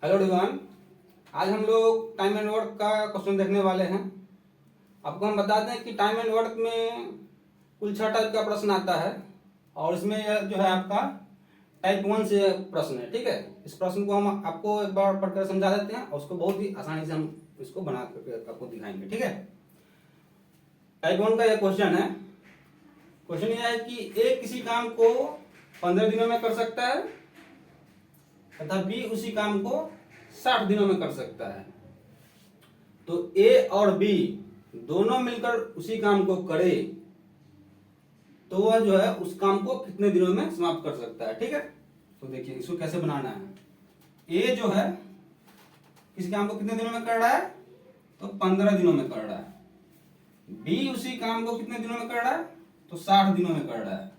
Hello everyone. आज हम लोग टाइम एंड वर्क का क्वेश्चन देखने वाले हैं। आपको हम बता दें कि टाइम एंड वर्क में कुल 6 टाइप का प्रश्न आता है और इसमें यह जो है आपका टाइप 1 से प्रश्न है। ठीक है, इस प्रश्न को हम आपको एक बार पढ़कर समझा देते हैं और उसको बहुत ही आसानी से हम इसको बना करके आपको दिखाएंगे। ठीक है, टाइप 1 का यह क्वेश्चन है। क्वेश्चन यह है कि ए किसी काम को 15 दिनों में कर सकता है तथा बी उसी काम को 60 दिनों में कर सकता है। तो ए और बी दोनों मिलकर उसी काम को करे तो वह जो है उस काम को कितने दिनों में समाप्त कर सकता है। ठीक है, तो देखिए इसको कैसे बनाना है। ए जो है किसी काम को कितने दिनों में कर रहा है, तो 15 दिनों में कर रहा है। बी उसी काम को कितने दिनों में कर रहा है, तो 60 दिनों में कर रहा है।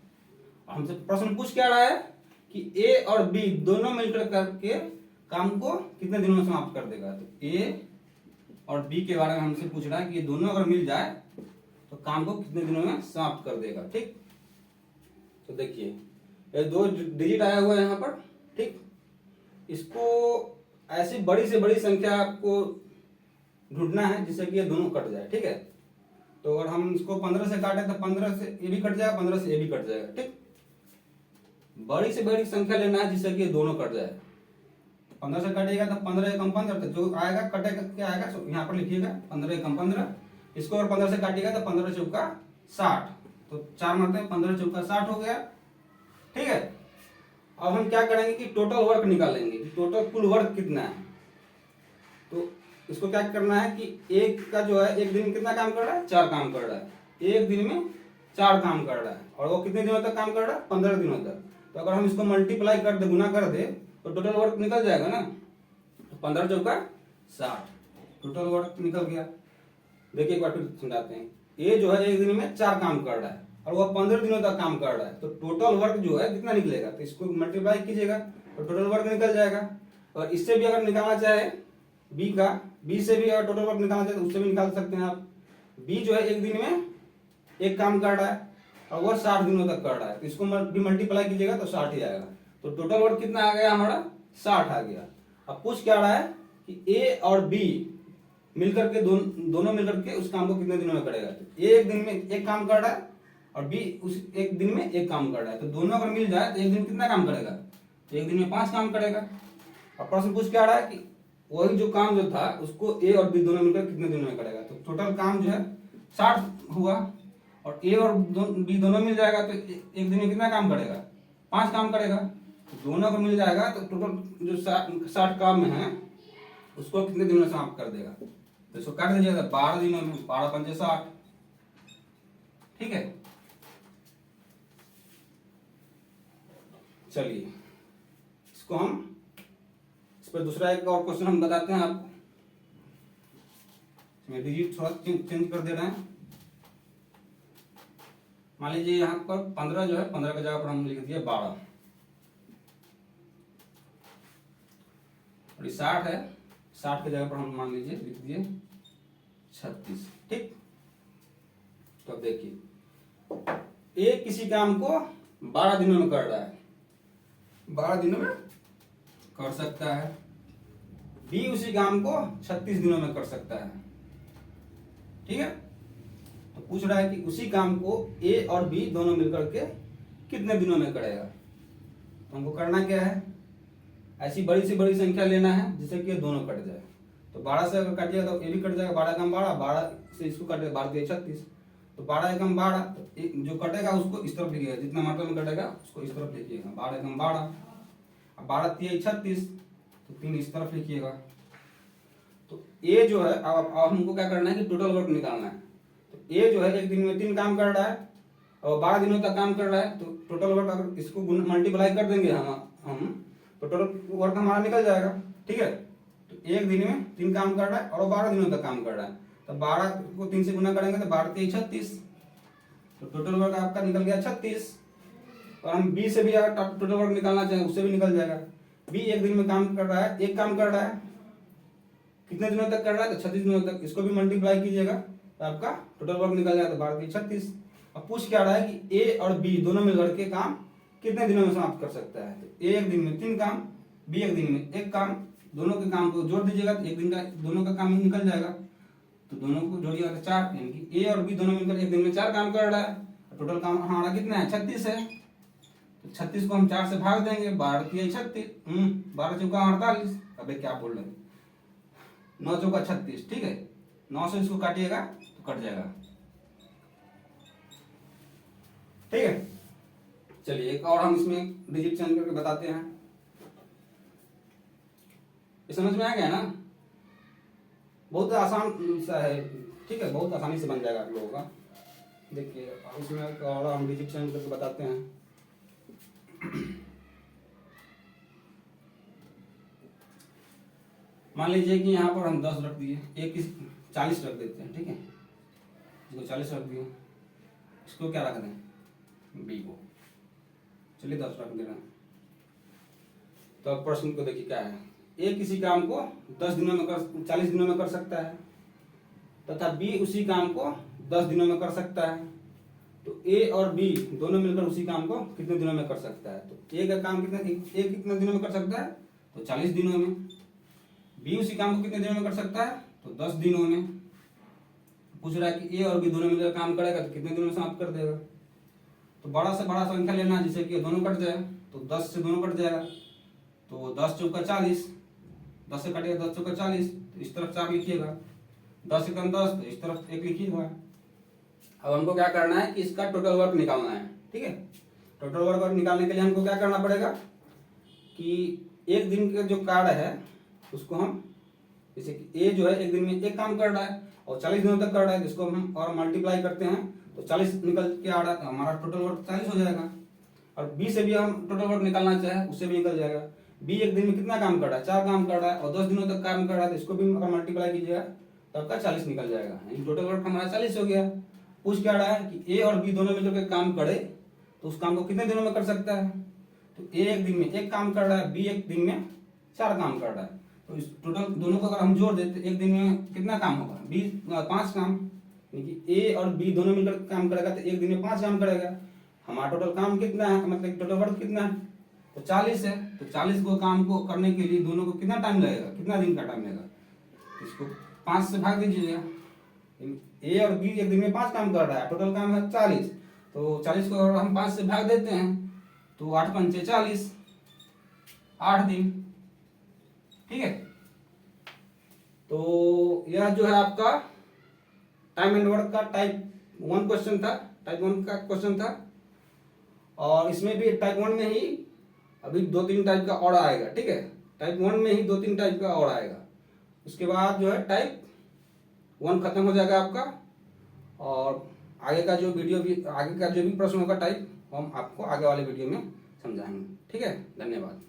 और हमसे प्रश्न पूछ क्या रहा है कि ए और बी दोनों मिलकर करके काम को कितने दिनों में समाप्त कर देगा। तो ए और बी के बारे में हमसे पूछ रहा है कि ये दोनों अगर मिल जाए तो काम को कितने दिनों में समाप्त कर देगा। ठीक, तो देखिए ये 2 डिजिट आया हुआ है यहाँ पर। ठीक, इसको ऐसी बड़ी से बड़ी संख्या आपको ढूंढना है जिससे कि ये दोनों कट जाए। ठीक है, तो अगर हम इसको 15 से काटे तो 15 से ये भी कट जाएगा, 15 से ये भी कट जाएगा। ठीक, बड़ी से बड़ी संख्या लेना है जिससे कि ये दोनों कट जाए। 15 से कटेगा तो 15 एकम 15, जो आएगा कटेगा क्या आएगा, यहाँ पर लिखिएगा 15 एकम 15। इसको अगर 15 से काटिएगा तो 15 चौका 60, तो 4 मारते हैं 15 चौका 60 हो गया। ठीक है, अब हम क्या करेंगे कि टोटल वर्क निकालेंगे कि टोटल कुल वर्क कितना है। तो इसको क्या करना है कि एक का जो है एक दिन में कितना काम कर रहा है, 4 काम कर रहा है। एक दिन में 4 काम कर रहा है और वो कितने दिनों तक काम कर रहा है, 15 दिनों तक। तो अगर हम इसको मल्टीप्लाई कर दे, गुना कर दे, तो टोटल वर्क निकल जाएगा ना। तो 15 चौका 60, टोटल वर्क निकल गया। देखिए एक बार फिर समझाते हैं। ये जो है एक दिन में 4 काम कर रहा है और वह 15 दिनों तक काम कर रहा है, तो टोटल वर्क जो है कितना निकलेगा, तो इसको मल्टीप्लाई कीजिएगा तो टोटल वर्क निकल जाएगा। और इससे भी अगर निकालना चाहे बी का, बी से भी अगर टोटल वर्क निकालना चाहे तो उससे भी निकाल सकते हैं आप। बी जो है एक दिन में 1 काम कर रहा है और वह 60 दिनों तक कर रहा है, तो इसको भी मल्टीप्लाई कीजिएगा तो 60 ही आएगा। तो टोटल वर्क कितना आ गया हमारा, 60 आ गया। अब पूछ क्या रहा है कि ए और बी मिलकर के दोनों मिलकर के उस काम को कितने दिनों में करेगा। तो ए एक दिन में 1 काम कर रहा है और बी उस एक दिन में 1 काम कर रहा है, तो दोनों अगर मिल जाए तो एक दिन कितना काम करेगा, तो एक दिन में 5 काम करेगा। और प्रश्न पूछ क्या रहा है कि वही जो काम जो था उसको ए और बी दोनों मिलकर कितने दिनों में करेगा। तो टोटल काम जो है 60 हुआ और ए और बी दोनों मिल जाएगा तो एक दिन में कितना काम करेगा, 5 काम करेगा। दोनों को मिल जाएगा तो टोटल जो 60 काम में है उसको कितने दिनों में समाप्त कर देगा। तो इसको काट दीजिएगा 12 दिनों में, 12 पंचे 60। ठीक है, चलिए इसको हम इस पर दूसरा एक और क्वेश्चन हम बताते हैं आपको। इसमें डिजिट थोड़ा चेंज कर दे रहे हैं। मान लीजिए यहाँ पर 15 जो है, 15 की जगह पर हम लिख दिए 12 और 60 है, 60 की जगह पर हम मान लीजिए लिख दिए 36। ठीक, तो अब देखिए ए किसी काम को 12 दिनों में कर रहा है, 12 दिनों में कर सकता है। बी उसी काम को 36 दिनों में कर सकता है। ठीक है, तो पूछ रहा है कि उसी काम को ए और बी दोनों मिलकर के कितने दिनों में करेगा। तो हमको करना क्या है, ऐसी बड़ी से बड़ी संख्या लेना है जिससे कि ये दोनों कट जाए। तो 12 से अगर काटिएगा तो ये भी कट जाएगा, 12 एकम 12, 12 से इसको काटेगा 12 दिए 36, तो 12 एकम 12, तो जो कटेगा उसको इस तरफ लिखिएगा, जितना मात्रा में कटेगा उसको इस तरफ लिखिएगा, 12 एकम 12। अब 12 तिया 36, तो 3 इस तरफ लिखिएगा। तो ए जो है अब हमको क्या करना है कि टोटल वर्क निकालना है। तो ए जो है एक दिन में 3 काम कर रहा है और 12 दिनों तक काम कर रहा है, तो टोटल वर्क अगर इसको मल्टीप्लाई कर देंगे हम तो टोटल वर्क हमारा निकल जाएगा। ठीक है, तो एक दिन में 3 काम कर रहा है और 12 दिनों तक काम कर रहा है, तो 12 को 3 से गुना करेंगे तो 12 तिया 36, तो टोटल वर्क आपका निकल गया 36। और हम बी से भी अगर टोटल वर्क निकालना चाहें उससे भी निकल जाएगा। बी एक दिन में काम कर रहा है, 1 काम कर रहा है, कितने दिनों तक कर रहा है, तो 36 दिनों तक। इसको भी मल्टीप्लाई कीजिएगा तो आपका टोटल वर्क निकल जाएगा, तो 12 तिया 36। अब पूछ क्या रहा है कि ए और बी दोनों मिलकर के काम कितने दिनों में समाप्त कर सकता है। तो ए एक दिन में 3 काम, बी एक दिन में 1 काम, दोनों के काम को जोड़ दीजिएगा तो एक दिन का दोनों का काम निकल जाएगा। तो दोनों को जोड़िएगा तो 4, यानी कि ए और बी दोनों मिलकर एक दिन में 4 काम कर रहा है। टोटल काम हमारा कितना है, 36 है। तो 36 को हम 4 से भाग देंगे, 12 3 36, 12 चौका 48। अबे क्या बोल रहे हैं, 9 चौका 36, ठीक है। 9 से इसको काटिएगा तो कट जाएगा, ठीक है। चलिए एक और हम इसमें डिजिट चेंज करके बताते हैं। ये समझ में आ गया ना, बहुत आसान सा है, ठीक है, बहुत आसानी से बन जाएगा आप लोगों का। देखिए इसमें एक और हम डिजिट चेंज करके बताते हैं। मान लीजिए कि यहाँ पर हम 10 रख दिए, एक 40 रख देते हैं, ठीक है। इसको 40 रख दिए, इसको क्या रख दें, बी को, चलिए 10 रख दे रहे हैं। तो अब प्रश्न को देखिए क्या है, ए किसी काम को 10 दिनों में 40 दिनों में कर सकता है, तथा बी उसी काम को 10 दिनों में कर सकता है। तो ए और बी दोनों मिलकर उसी काम को कितने दिनों में कर सकता है। तो ए का काम कितने दिनों में कर सकता है, तो 40 दिनों में। बी उसी काम को कितने दिनों में कर सकता है, तो 10 दिनों में। पूछ रहा है कि ए और बी दोनों मिलकर काम करेगा तो कितने दिनों में समाप्त कर देगा। तो बड़ा से बड़ा संख्या लेना है जिससे कि दोनों कट जाए। तो 10 से दोनों कट जाएगा, तो 10 चौका 40, 10 से कटेगा 10 चौका 40, तो इस तरफ 4 लिखिएगा, 10 से कम 10, तो इस तरफ 1 लिखिएगा। अब हमको क्या करना है कि इसका टोटल वर्क निकालना है, ठीक है। टोटल वर्क निकालने के लिए हमको क्या करना पड़ेगा कि एक दिन का जो कार्य है उसको हम, जैसे कि ए जो है एक दिन में एक काम कर रहा है और 40 दिनों तक कर रहा है, जिसको हम और मल्टीप्लाई करते हैं तो 40 निकल के आ रहा है, तो हमारा टोटल वर्क 40 हो जाएगा। और बी से भी हम टोटल वर्क निकालना चाहे उससे भी निकल जाएगा। बी एक दिन में कितना काम कर रहा है, 4 काम कर रहा है और 10 दिनों तक काम कर रहा है, तो इसको भी अगर मल्टीप्लाई कीजिएगा तो आपका 40 निकल जाएगा, यानी टोटल वर्क हमारा 40 हो गया। पूछ क्या रहा है कि ए और बी दोनों मिलकर काम करे तो उस काम को कितने दिनों में कर सकता है। तो ए एक दिन में एक काम कर रहा है, बी एक दिन में 4 काम कर रहा है, तो इस टोटल दोनों को अगर हम जोड़ देते एक दिन में कितना काम होगा, 5 काम, यानी कि ए और बी दोनों मिलकर काम करेगा तो एक दिन में 5 काम करेगा। हमारा टोटल काम कितना है, मतलब टोटल वर्क कितना है, तो 40 है। तो 40 को काम को करने के लिए दोनों को कितना टाइम लगेगा, कितना दिन का टाइम लगेगा, इसको 5 से भाग दीजिएगा। ए और बी एक दिन में 5 काम कर रहा है, टोटल काम है 40, तो 40 को अगर हम 5 से भाग देते हैं तो 8 पंचे 40, 8 दिन, ठीक है। तो यह जो है आपका टाइम एंड वर्क का टाइप 1 क्वेश्चन था, टाइप 1 का क्वेश्चन था। और इसमें भी टाइप 1 में ही अभी 2-3 टाइप का और आएगा, ठीक है। टाइप 1 में ही 2-3 टाइप का और आएगा, उसके बाद जो है टाइप 1 खत्म हो जाएगा आपका। और आगे का जो वीडियो भी, आगे का जो भी प्रश्न होगा टाइप, हम आपको आगे वाले वीडियो में समझाएंगे, ठीक है। धन्यवाद।